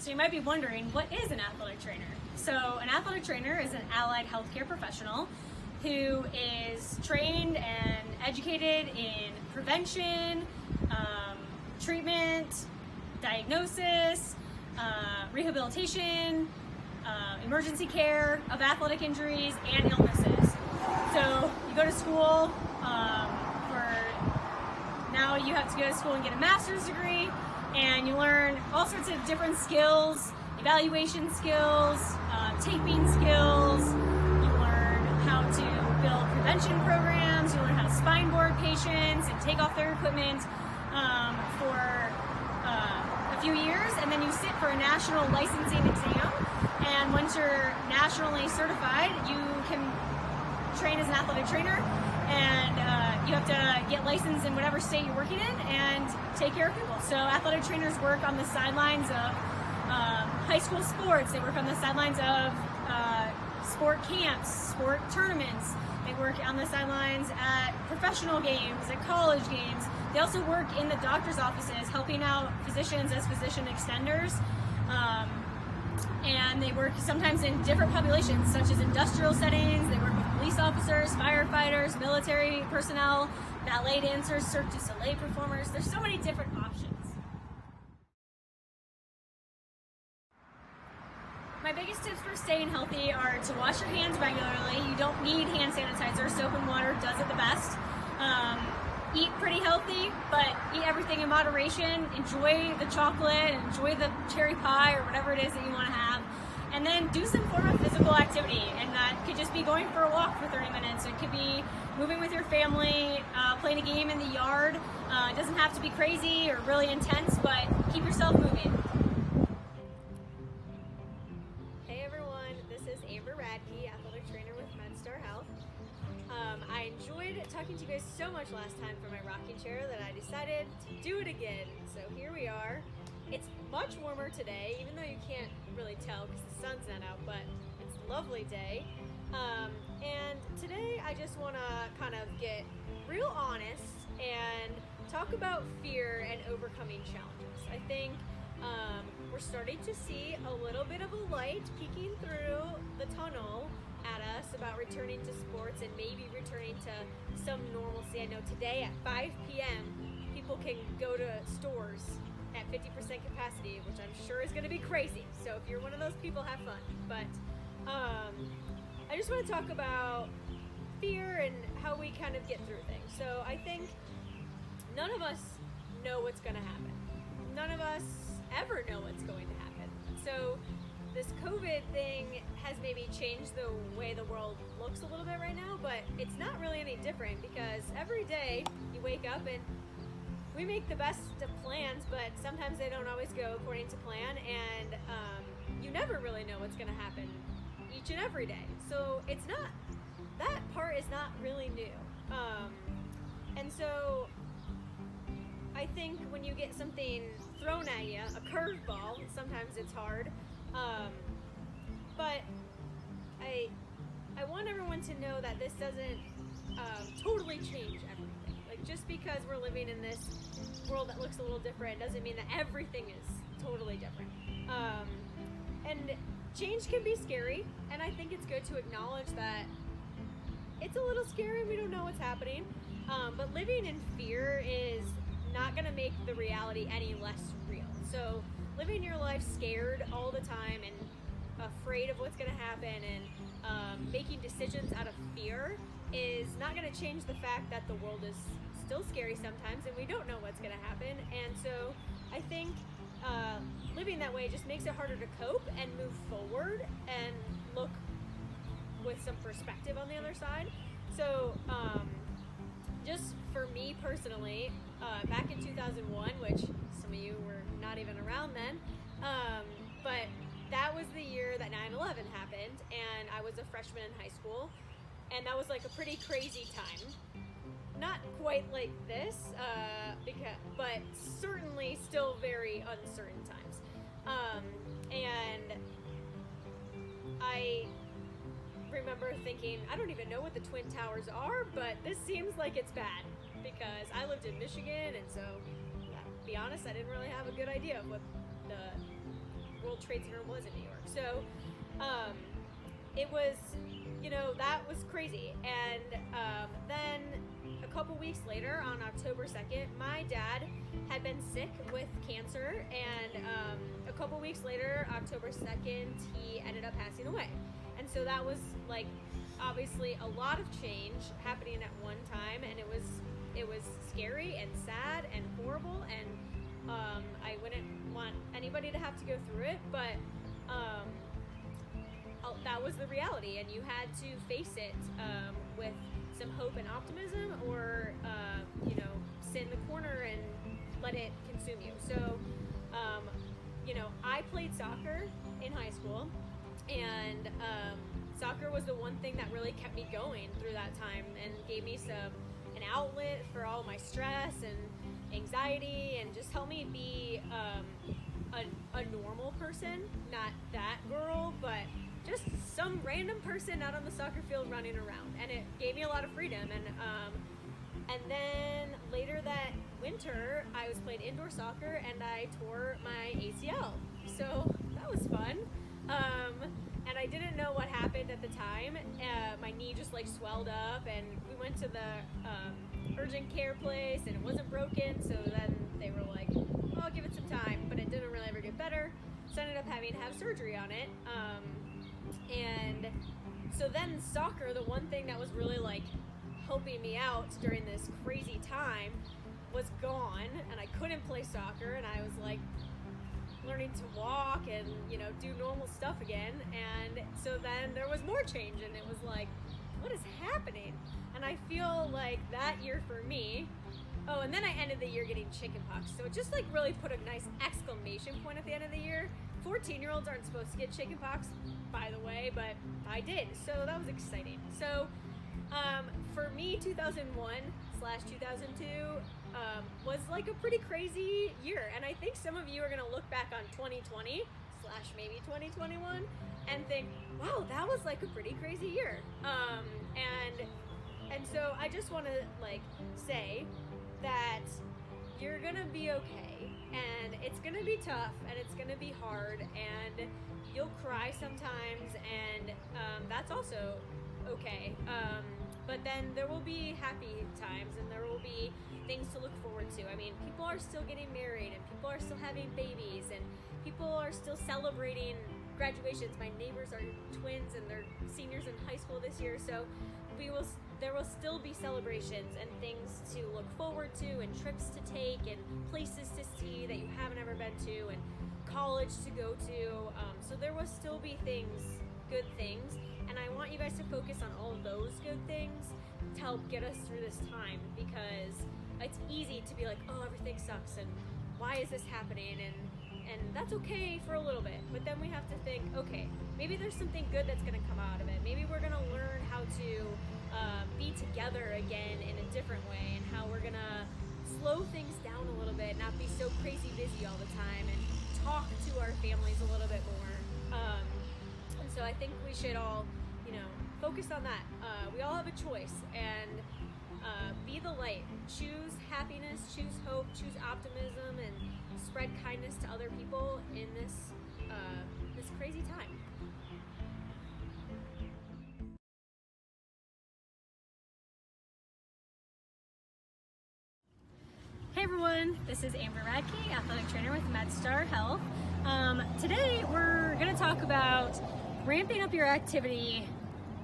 So you might be wondering, what is an athletic trainer? So an athletic trainer is an allied healthcare professional who is trained and educated in prevention, treatment, diagnosis, rehabilitation, emergency care of athletic injuries and illnesses. So you go to school now you have to go to school and get a master's degree, and you learn all sorts of different skills, evaluation skills, taping skills. You learn how to build prevention programs. You learn how to spine board patients and take off their equipment for a few years, and then you sit for a national licensing exam. And once you're nationally certified, you can train as an athletic trainer, and you have to get licensed in whatever state you're working in and take care of people. So athletic trainers work on the sidelines of high school sports. They work on the sidelines of sport camps, sport tournaments. They work on the sidelines at professional games, at college games. They also work in the doctor's offices, helping out physicians as physician extenders. And they work sometimes in different populations, such as industrial settings. They work with police officers, firefighters, military personnel, ballet dancers, Cirque du Soleil performers. There's so many different options. My biggest tips for staying healthy are to wash your hands regularly. You don't need hand sanitizer. Soap and water does it the best. Eat pretty healthy, but eat everything in moderation. Enjoy the chocolate, enjoy the cherry pie or whatever it is that you want to have. And then do some form of physical activity. And that could just be going for a walk for 30 minutes. It could be moving with your family, playing a game in the yard. It doesn't have to be crazy or really intense, but keep yourself moving. Hey everyone, this is Amber Radke, athletic trainer with Medstar Health. I enjoyed talking to you guys so much last time from my rocking chair that I decided to do it again. So here we are. It's much warmer today, even though you can't really tell because the sun's not out, but it's a lovely day. And today I just want to kind of get real honest and talk about fear and overcoming challenges. I think we're starting to see a little bit of a light peeking through the tunnel at us about returning to sports and maybe returning to some normalcy. I know today at 5 p.m. people can go to stores at 50% capacity, which I'm sure is going to be crazy. So if you're one of those people, have fun. But I just want to talk about fear and how we kind of get through things. So I think none of us know what's going to happen. None of us ever know what's going to happen. So this COVID thing has maybe changed the way the world looks a little bit right now, but it's not really any different because every day you wake up and we make the best of plans, but sometimes they don't always go according to plan, and you never really know what's going to happen each and every day. So it's not, that part is not really new. And so I think when you get something thrown at you, a curveball, sometimes it's hard. But I want everyone to know that this doesn't totally change everything. Like, just because we're living in this world that looks a little different doesn't mean that everything is totally different. And change can be scary, and I think it's good to acknowledge that it's a little scary and we don't know what's happening. But living in fear is not going to make the reality any less real. So living your life scared all the time and afraid of what's going to happen and making decisions out of fear is not going to change the fact that the world is still scary sometimes and we don't know what's going to happen. And so I think living that way just makes it harder to cope and move forward and look with some perspective on the other side. So just for me personally, back in 2001, which some of you were not even around then, but that was the year that 9/11 happened, and I was a freshman in high school, and that was like a pretty crazy time. Not quite like this, but certainly still very uncertain times. And I remember thinking, I don't even know what the Twin Towers are, but this seems like it's bad, because I lived in Michigan, and so, to be honest, I didn't really have a good idea of what the World Trade Center was in New York. So it was, that was crazy. And then a couple weeks later, on October 2nd, my dad had been sick with cancer, and a couple weeks later, October 2nd, he ended up passing away. And so that was like obviously a lot of change happening at one time, and it was scary and sad and horrible, and I wouldn't want anybody to have to go through it, but that was the reality, and you had to face it with some hope and optimism, or sit in the corner and let it consume you. So I played soccer in high school, and soccer was the one thing that really kept me going through that time and gave me an outlet for all my stress and anxiety, and just helped me be a normal person, not that girl, but just some random person out on the soccer field running around. And it gave me a lot of freedom. And then later that winter, I was playing indoor soccer, and I tore my ACL. So that was fun. And I didn't know what happened at the time. My knee just like swelled up, and we went to the urgent care place, and it wasn't broken. So then they were like, oh, I'll give it some time, but it didn't really ever get better. So I ended up having to have surgery on it. And so then soccer, the one thing that was really like helping me out during this crazy time, was gone, and I couldn't play soccer, and I was like learning to walk and do normal stuff again. And so then there was more change, and it was like, what is happening? And I feel like that year for me, and then I ended the year getting chickenpox, so it just like really put a nice exclamation point at the end of the year. 14-year-olds aren't supposed to get chickenpox, by the way, but I did, so that was exciting. So for me, 2001/2002 was like a pretty crazy year, and I think some of you are going to look back on 2020/maybe 2021 and think, wow, that was like a pretty crazy year. And so I just want to like say that you're gonna be okay, and it's gonna be tough, and it's gonna be hard, and you'll cry sometimes, and that's also okay. But then there will be happy times, and there will be things to look forward to. I mean, people are still getting married, and people are still having babies, and people are still celebrating graduations. My neighbors are twins, and they're seniors in high school this year, so there will still be celebrations and things to look forward to, and trips to take, and places to see that you haven't ever been to, and college to go to. So there will still be good things, and I want you guys to focus on all of those good things to help get us through this time, because it's easy to be like, oh, everything sucks, and why is this happening, and that's okay for a little bit, but then we have to think, okay, maybe there's something good that's going to come out of it. Maybe we're going to learn how to be together again in a different way, and how we're going to slow things down a little bit, not be so crazy busy all the time, and talk to our families a little bit more. And so I think we should all, focus on that. We all have a choice, and be the light. Choose happiness, choose hope, choose optimism, and spread kindness to other people in this crazy time. Hey everyone, this is Amber Radke, athletic trainer with Medstar Health. Today we're going to talk about ramping up your activity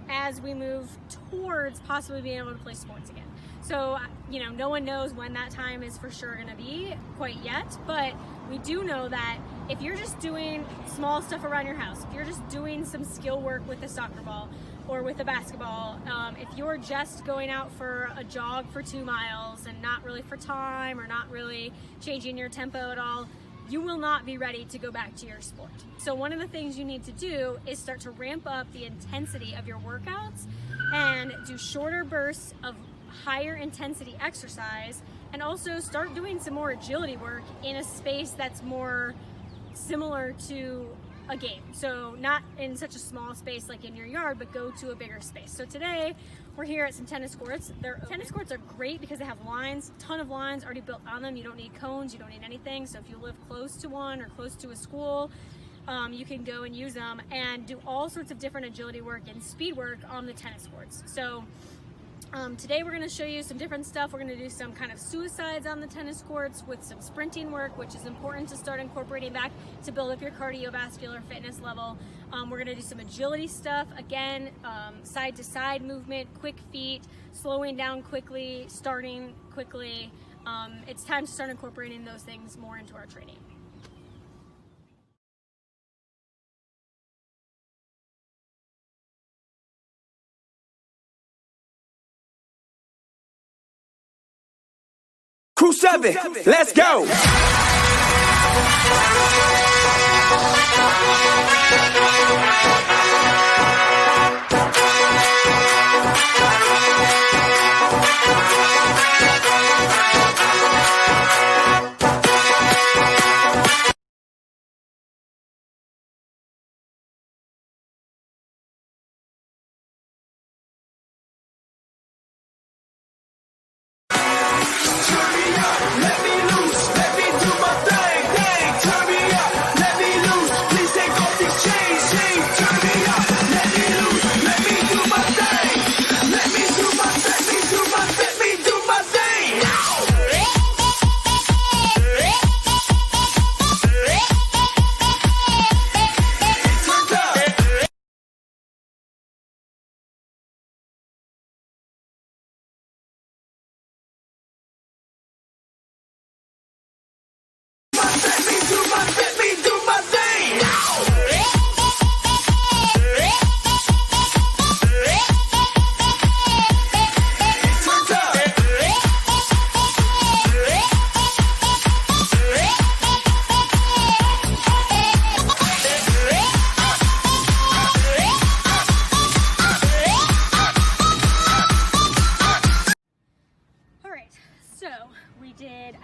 as we move towards possibly being able to play sports again. So, no one knows when that time is for sure going to be quite yet, but we do know that if you're just doing small stuff around your house, if you're just doing some skill work with a soccer ball or with a basketball, if you're just going out for a jog for 2 miles and not really for time, or not really changing your tempo at all, you will not be ready to go back to your sport. So one of the things you need to do is start to ramp up the intensity of your workouts and do shorter bursts of higher intensity exercise, and also start doing some more agility work in a space that's more similar to a game. So not in such a small space like in your yard, but go to a bigger space. So today we're here at some tennis courts. Tennis courts are great because they have lines, a ton of lines already built on them. You don't need cones, you don't need anything. So if you live close to one or close to a school, you can go and use them and do all sorts of different agility work and speed work on the tennis courts. So today we're going to show you some different stuff. We're going to do some kind of suicides on the tennis courts with some sprinting work, which is important to start incorporating back to build up your cardiovascular fitness level. We're going to do some agility stuff, again, side to side movement, quick feet, slowing down quickly, starting quickly. It's time to start incorporating those things more into our training. Crew 7, let's go!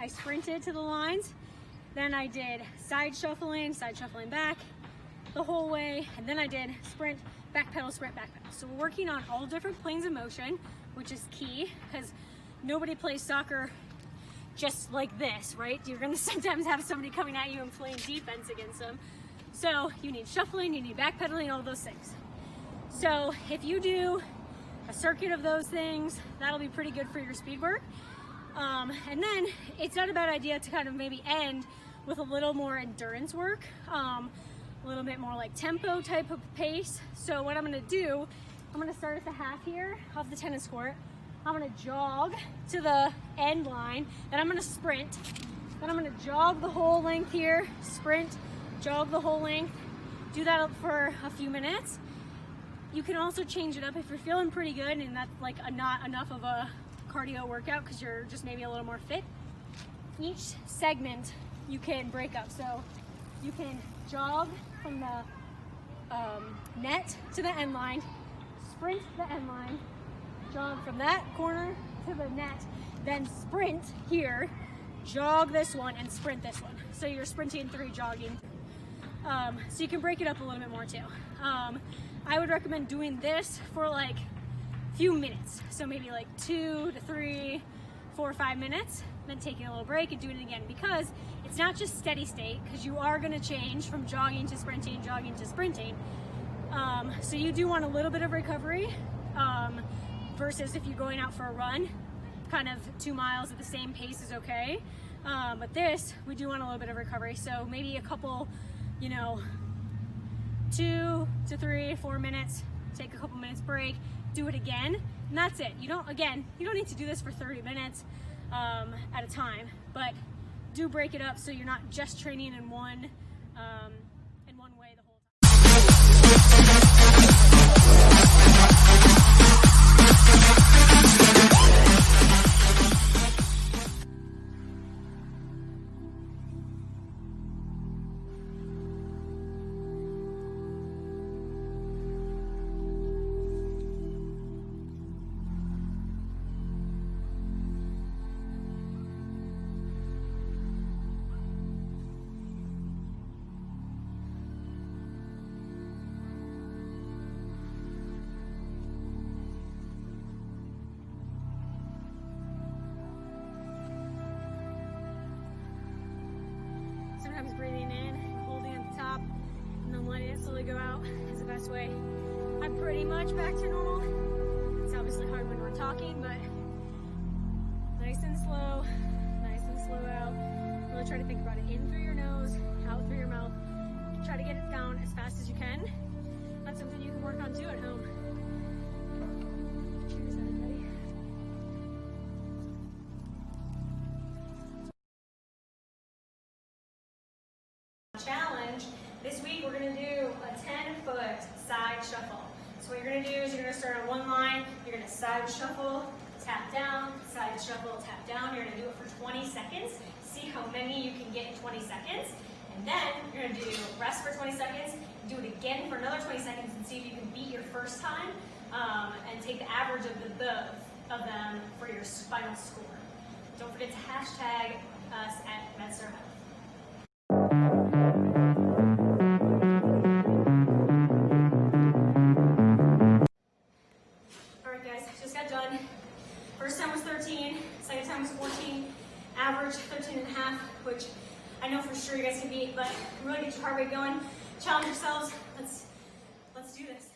I sprinted to the lines, then I did side shuffling back the whole way, and then I did sprint, back pedal, sprint, back pedal. So we're working on all different planes of motion, which is key because nobody plays soccer just like this, right? You're gonna sometimes have somebody coming at you and playing defense against them. So you need shuffling, you need backpedaling, all those things. So if you do a circuit of those things, that'll be pretty good for your speed work. And then it's not a bad idea to kind of maybe end with a little more endurance work, a little bit more like tempo type of pace. So what I'm gonna do, I'm gonna start at the half here of the tennis court. I'm gonna jog to the end line, then I'm gonna sprint, then I'm gonna jog the whole length here, sprint, jog the whole length, do that for a few minutes. You can also change it up if you're feeling pretty good and that's like not enough of a cardio workout because you're just maybe a little more fit. Each segment you can break up. So you can jog from the net to the end line, sprint the end line, jog from that corner to the net, then sprint here, jog this one, and sprint this one. So you're sprinting 3, jogging. So you can break it up a little bit more too. I would recommend doing this for like few minutes. So maybe like 2 to 3, 4 or 5 minutes, then taking a little break and doing it again, because it's not just steady state, because you are going to change from jogging to sprinting, so you do want a little bit of recovery, versus if you're going out for a run, kind of 2 miles at the same pace is okay. But this, we do want a little bit of recovery. So maybe a couple, 2 to 3, 4 minutes, take a couple minutes break, do it again, and that's it. You don't need to do this for 30 minutes at a time, but do break it up so you're not just training in one way the whole best way. I'm pretty much back to normal. It's obviously hard when we're talking, but nice and slow out. Really try to think about it in through your nose, out through your mouth. Try to get it down as fast as you can. That's something you can work on too at home. Cheers, everybody. Challenge. This week we're going to do a 10-foot side shuffle. So what you're going to do is you're going to start on one line, you're going to side shuffle, tap down, side shuffle, tap down. You're going to do it for 20 seconds. See how many you can get in 20 seconds. And then you're going to do rest for 20 seconds, do it again for another 20 seconds and see if you can beat your first time and take the average of them for your final score. Don't forget to hashtag us at Medstar Health. Alright guys, just got done. First time was 13, second time was 14, average 13 and a half, which I know for sure you guys can beat, but really get your heart rate going. Challenge yourselves. Let's do this.